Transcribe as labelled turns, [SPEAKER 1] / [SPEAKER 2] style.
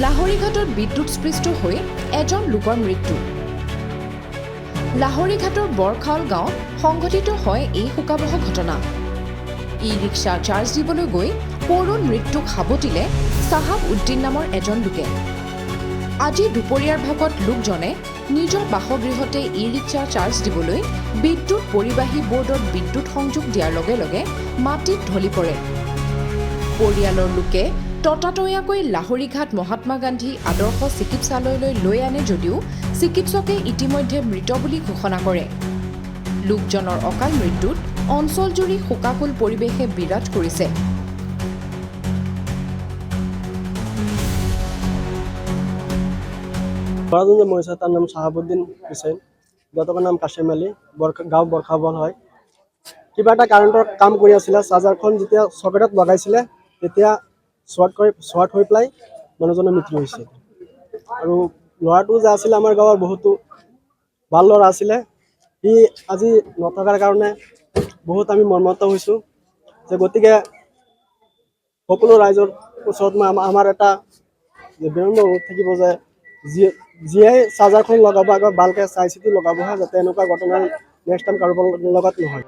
[SPEAKER 1] লাহৰীঘাটত বিদ্যুৎস্পৃষ্ট হৈ এজন লোকৰ মৃত্যু। লাহৰীঘাটৰ বৰখাল গাঁৱত সংঘটিত হয় এই শোকাবহ ঘটনা। ই ৰিক্সা চাৰ্জ দিবলৈ গৈ কৰুণ মৃত্যুক সাৱটিলে চাহাব উদ্দিন নামৰ এজন লোকে। আজি দুপৰীয়াৰ ভাগত লোকজনে নিজৰ বাসগৃহতে ই ৰিক্সা চাৰ্জ দিবলৈ বিদ্যুৎ পৰিবাহী বোৰ্ডত বিদ্যুৎ সংযোগ দিয়াৰ লগে লগে মাটিত ঢলি পৰে। পৰিয়ালৰ লোকে ততাতৈয়াকৈ লাহৰীঘাট মহাত্মা গান্ধী আদৰ্শ চিকিৎসালয়লৈ লৈ আনে যদিও চিকিৎসকে ইতিমধ্যে মৃত বুলি ঘোষণা কৰে। লোকজনৰ অকাল মৃত্যুত অঞ্চলজুৰি শোকাকুল পৰিৱেশে বিৰাজ কৰিছে।
[SPEAKER 2] ল'ৰাজন মৰিছে তাৰ নাম চাহাবুদ্দিন হুছেইন, দেউতাকৰ নাম কাছিম আলী, গাঁও বৰখাবল হয়। কিবা এটা কাৰেণ্টৰ কাম কৰি আছিলে, চাৰ্জাৰখন যেতিয়া চকেটত লগাইছিলে তেতিয়া শ্বৰ্ট হৈ পেলাই মানুহজনৰ মৃত্যু হৈছে। আৰু ল'ৰাটো যে আছিলে আমাৰ গাঁৱৰ বহুতো ভাল ল'ৰা আছিলে, সি আজি নথকাৰ কাৰণে বহুত আমি মৰ্মাহত হৈছোঁ। যে গতিকে সকলো ৰাইজৰ ওচৰত মই আমাৰ এটা বিনম্ৰ অনুৰোধ থাকিব যে যিয়ে চাৰ্জাৰখন লগাব আগত ভালকৈ চাই চিতি লগাবহে, যাতে এনেকুৱা ঘটনা নেক্সট টাইম কাৰোবাৰ লগত নহয়।